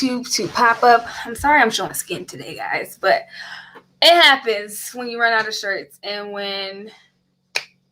YouTube to pop up. I'm sorry I'm showing skin today, guys, but it happens when you run out of shirts and when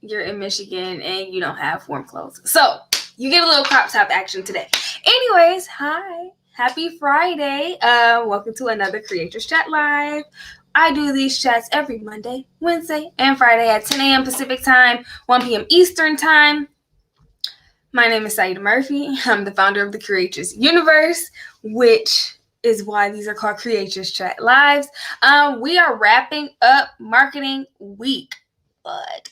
you're in Michigan and you don't have warm clothes. So you get a little crop top action today. Anyways, hi. Happy Friday. Welcome to another Creators Chat Live. I do these chats every Monday, Wednesday, and Friday at 10 a.m. Pacific Time, 1 p.m. Eastern Time. My name is Saida Murphy. I'm the founder of the Creators Universe, which is why these are called Creators Chat Lives. We are wrapping up Marketing Week.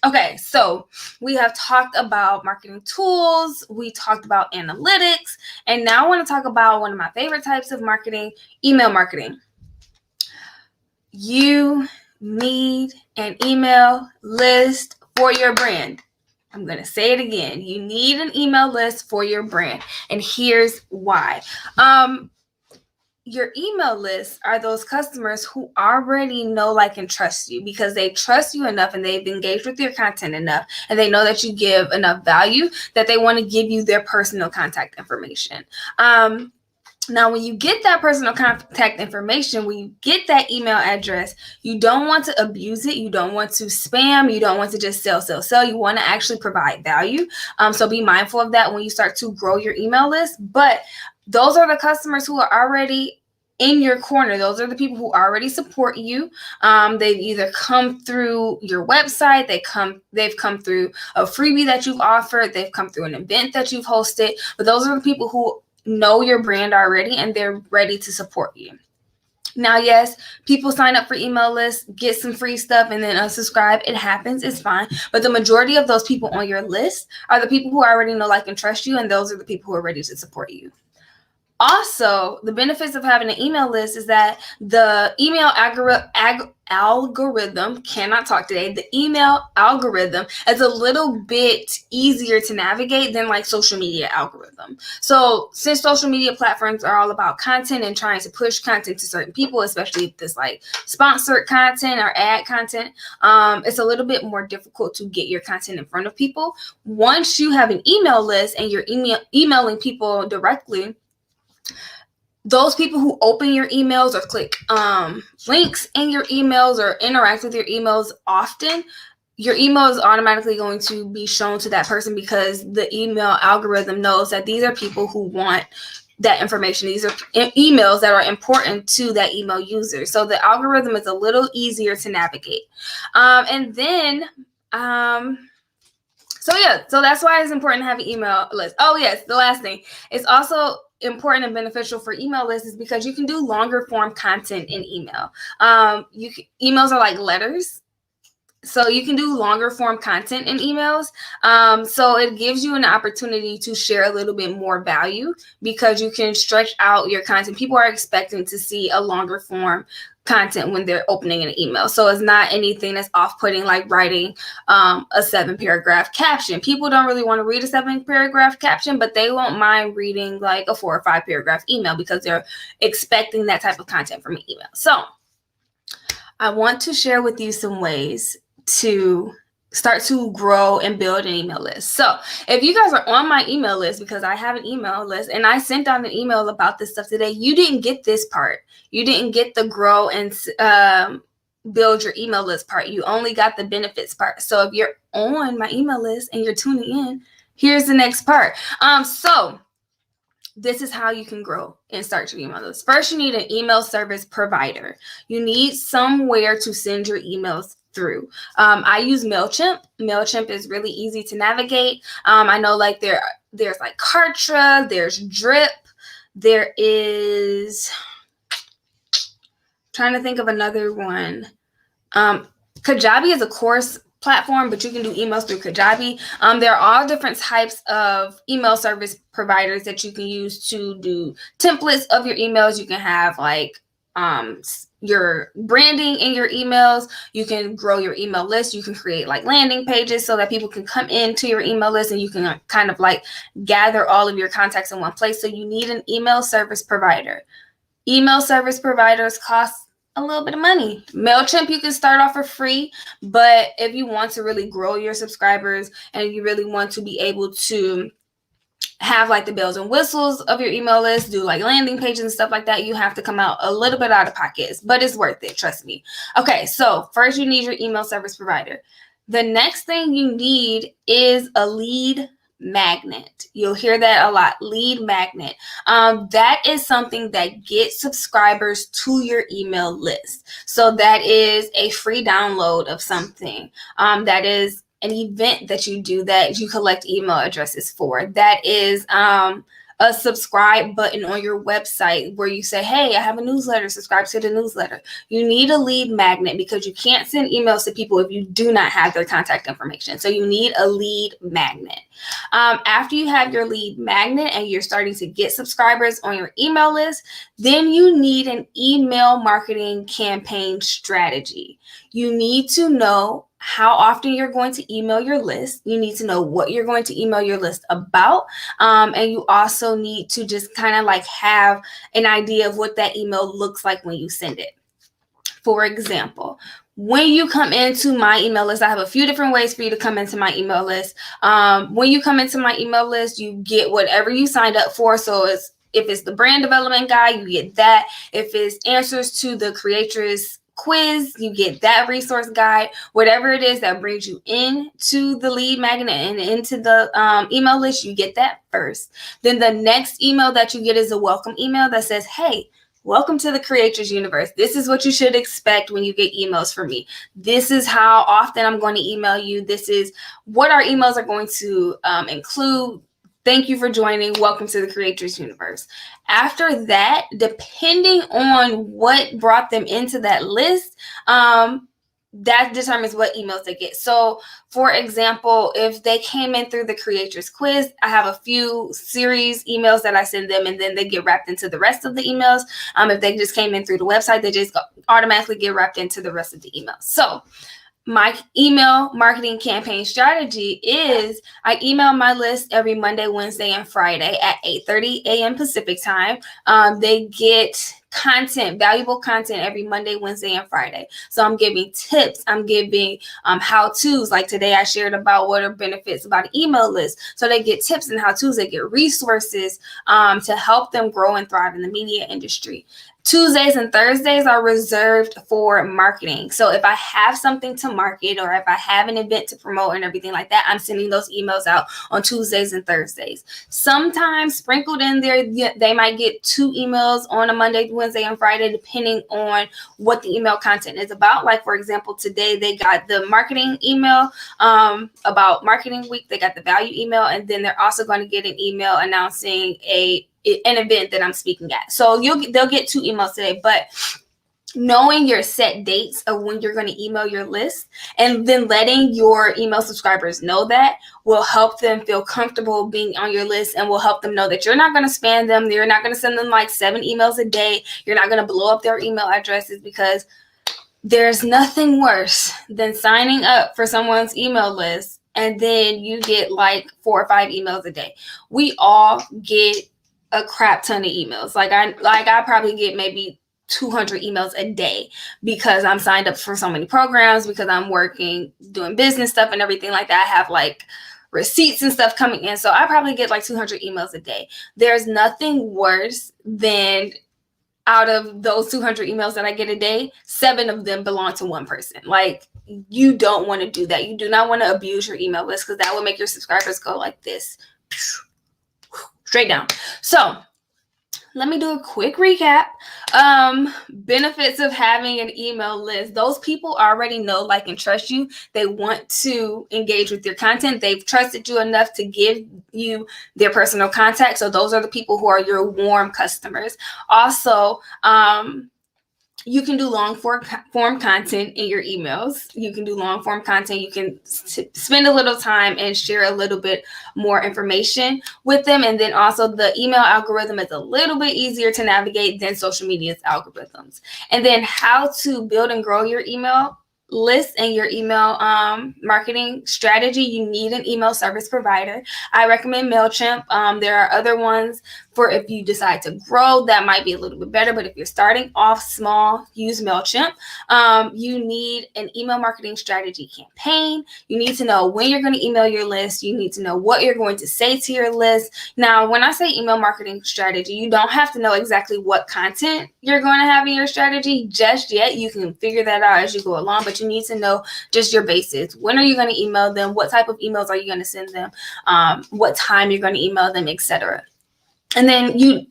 Okay, so we have talked about marketing tools, we talked about analytics, and now I want to talk about one of my favorite types of marketing, email marketing. You need an email list for your brand. I'm going to say it again. You need an email list for your brand, and here's why. Your email lists are those customers who already know, like, and trust you because they trust you enough and they've engaged with your content enough and they know that you give enough value that they want to give you their personal contact information. Now, when you get that personal contact information, when you get that email address, you don't want to abuse it. You don't want to spam. You don't want to just sell. You want to actually provide value. So be mindful of that when you start to grow your email list. But those are the customers who are already in your corner. Those are the people who already support you. They've either come through your website, they've come through a freebie that you've offered, they've come through an event that you've hosted. But those are the people who know your brand already and they're ready to support you. Now, yes, people sign up for email lists, get some free stuff, and then unsubscribe. It happens. It's fine. But the majority of those people on your list are the people who already know, like, and trust you, and those are the people who are ready to support you. Also, the benefits of having an email list is that the email algorithm, cannot talk today, the email algorithm is a little bit easier to navigate than like social media algorithm. So since social media platforms are all about content and trying to push content to certain people, especially if it's like sponsored content or ad content, it's a little bit more difficult to get your content in front of people. Once you have an email list and you're emailing people directly, those people who open your emails or click links in your emails or interact with your emails often, your email is automatically going to be shown to that person because the email algorithm knows that these are people who want that information. These are emails that are important to that email user. So the algorithm is a little easier to navigate. So that's why it's important to have an email list. Oh, yes, the last thing. It's also important and beneficial for email lists is because you can do longer form content in email. Emails are like letters. So you can do longer form content in emails. So it gives you an opportunity to share a little bit more value because you can stretch out your content. People are expecting to see a longer form content when they're opening an email. So it's not anything that's off-putting like writing a 7-paragraph caption. People don't really want to read a 7-paragraph caption, but they won't mind reading like a 4 or 5-paragraph email because they're expecting that type of content from an email. So I want to share with you some ways to start to grow and build an email list. So if you guys are on my email list, because I have an email list and I sent out an email about this stuff today, you didn't get this part. You didn't get the grow and build your email list part. You only got the benefits part. So if you're on my email list and you're tuning in, here's the next part. So this is how you can grow and start your email list. First, you need an email service provider. You need somewhere to send your emails through. I use MailChimp. MailChimp is really easy to navigate. I know like there's like Kartra, there's Drip, there is, trying to think of another one. Kajabi is a course platform, but you can do emails through Kajabi. There are all different types of email service providers that you can use to do templates of your emails. You can have like your branding in your emails. You can grow your email list. You can create like landing pages so that people can come into your email list and you can kind of like gather all of your contacts in one place. So you need an email service provider. Email service providers cost a little bit of money. MailChimp, you can start off for free, but if you want to really grow your subscribers and you really want to be able to have like the bells and whistles of your email list, do like landing pages and stuff like that, you have to come out a little bit out of pocket, but it's worth it, trust me. Okay, so first you need your email service provider. The next thing you need is a lead magnet. You'll hear that a lot, lead magnet. That is something that gets subscribers to your email list. So that is a free download of something. That is an event that you do that you collect email addresses for. That is a subscribe button on your website where you say, hey, I have a newsletter, subscribe to the newsletter. You need a lead magnet because you can't send emails to people if you do not have their contact information. So you need a lead magnet. After you have your lead magnet and you're starting to get subscribers on your email list, then you need an email marketing campaign strategy. You need to know how often you're going to email your list. You need to know what you're going to email your list about. And you also need to just kind of like have an idea of what that email looks like when you send it. For example, when you come into my email list, I have a few different ways for you to come into my email list. When you come into my email list, you get whatever you signed up for. So if it's the brand development guide, you get that. If it's answers to the creatress quiz, you get that resource guide. Whatever it is that brings you into the lead magnet and into the email list, you get that first. Then the next email that you get is a welcome email that says, hey, welcome to the Creators Universe. This is what you should expect when you get emails from me. This is how often I'm going to email you. This is what our emails are going to include. Thank you for joining. Welcome to the Creators Universe. After that, depending on what brought them into that list, that determines what emails they get. So, for example, if they came in through the Creators Quiz, I have a few series emails that I send them, and then they get wrapped into the rest of the emails. If they just came in through the website, they just automatically get wrapped into the rest of the emails. So, my email marketing campaign strategy is I email my list every Monday, Wednesday, and Friday at 8:30 a.m. Pacific time. They get content, valuable content every Monday, Wednesday, and Friday. So I'm giving tips. I'm giving how-tos. Like today I shared about what are benefits about an email list. So they get tips and how-tos. They get resources to help them grow and thrive in the media industry. Tuesdays and Thursdays are reserved for marketing. So if I have something to market or if I have an event to promote and everything like that, I'm sending those emails out on Tuesdays and Thursdays. Sometimes sprinkled in there, they might get 2 emails on a Monday, Wednesday, and Friday, depending on what the email content is about. Like, for example, today they got the marketing email about marketing week. They got the value email, and then they're also going to get an email announcing an event that I'm speaking at. So they'll get 2 emails today, but knowing your set dates of when you're going to email your list and then letting your email subscribers know that will help them feel comfortable being on your list and will help them know that you're not going to spam them. You're not going to send them like 7 emails a day. You're not going to blow up their email addresses, because there's nothing worse than signing up for someone's email list and then you get like 4 or 5 emails a day. We all get a crap ton of emails. Like I probably get maybe 200 emails a day because I'm signed up for so many programs, because I'm working, doing business stuff and everything like that. I have like receipts and stuff coming in. So I probably get like 200 emails a day. There's nothing worse than out of those 200 emails that I get a day, 7 of them belong to one person. Like, you don't want to do that. You do not want to abuse your email list, because that will make your subscribers go like this, straight down. So let me do a quick recap. Benefits of having an email list. Those people already know, like, and trust you. They want to engage with your content. They've trusted you enough to give you their personal contact. So those are the people who are your warm customers. Also, you can do long form content in your emails. You can do long form content. You can spend a little time and share a little bit more information with them. And then also the email algorithm is a little bit easier to navigate than social media's algorithms. And then how to build and grow your email list and your email marketing strategy, you need an email service provider. I recommend MailChimp. There are other ones for if you decide to grow that might be a little bit better, but if you're starting off small, use MailChimp. You need an email marketing strategy campaign. You need to know when you're going to email your list. You need to know what you're going to say to your list. Now, when I say email marketing strategy, you don't have to know exactly what content you're going to have in your strategy just yet. You can figure that out as you go along, but you need to know just your basics. When are you going to email them? What type of emails are you going to send them? What time you're going to email them, etc. And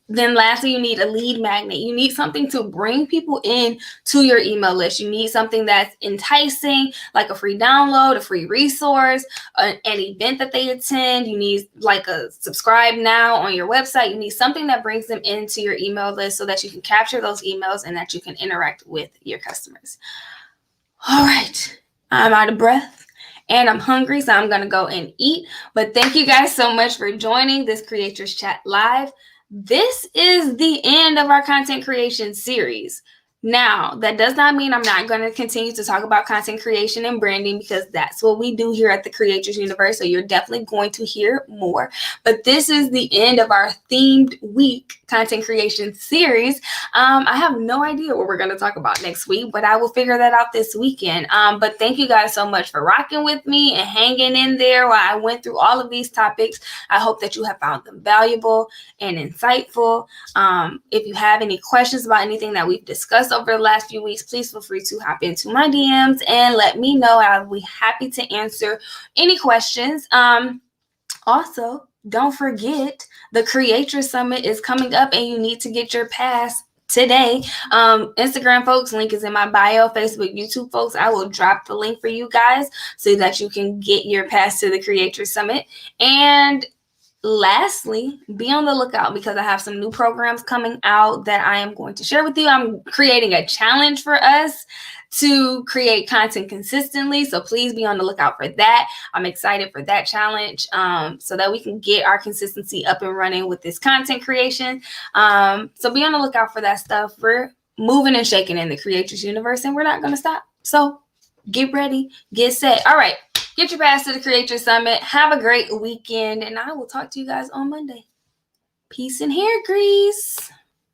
then lastly, you need a lead magnet. You need something to bring people in to your email list. You need something that's enticing, like a free download, a free resource, an event that they attend. You need like a subscribe now on your website. You need something that brings them into your email list so that you can capture those emails and that you can interact with your customers. All right, I'm out of breath. And I'm hungry, so I'm going to go and eat. But thank you guys so much for joining this Creators Chat Live. This is the end of our content creation series. Now, that does not mean I'm not going to continue to talk about content creation and branding, because that's what we do here at the Creators Universe. So you're definitely going to hear more. But this is the end of our themed week content creation series. I have no idea what we're going to talk about next week, but I will figure that out this weekend. But thank you guys so much for rocking with me and hanging in there while I went through all of these topics. I hope that you have found them valuable and insightful. If you have any questions about anything that we've discussed over the last few weeks, please feel free to hop into my DMs and let me know. I'll be happy to answer any questions. Also, don't forget the Creator Summit is coming up and you need to get your pass today. Instagram folks, link is in my bio. Facebook, YouTube folks, I will drop the link for you guys so that you can get your pass to the Creator Summit. And lastly, be on the lookout because I have some new programs coming out that I am going to share with you. I'm creating a challenge for us to create content consistently. So please be on the lookout for that. I'm excited for that challenge so that we can get our consistency up and running with this content creation. So be on the lookout for that stuff. We're moving and shaking in the Creators Universe and we're not going to stop. So get ready, get set. All right. Get your pass to the Creator Summit. Have a great weekend, and I will talk to you guys on Monday. Peace and hair grease.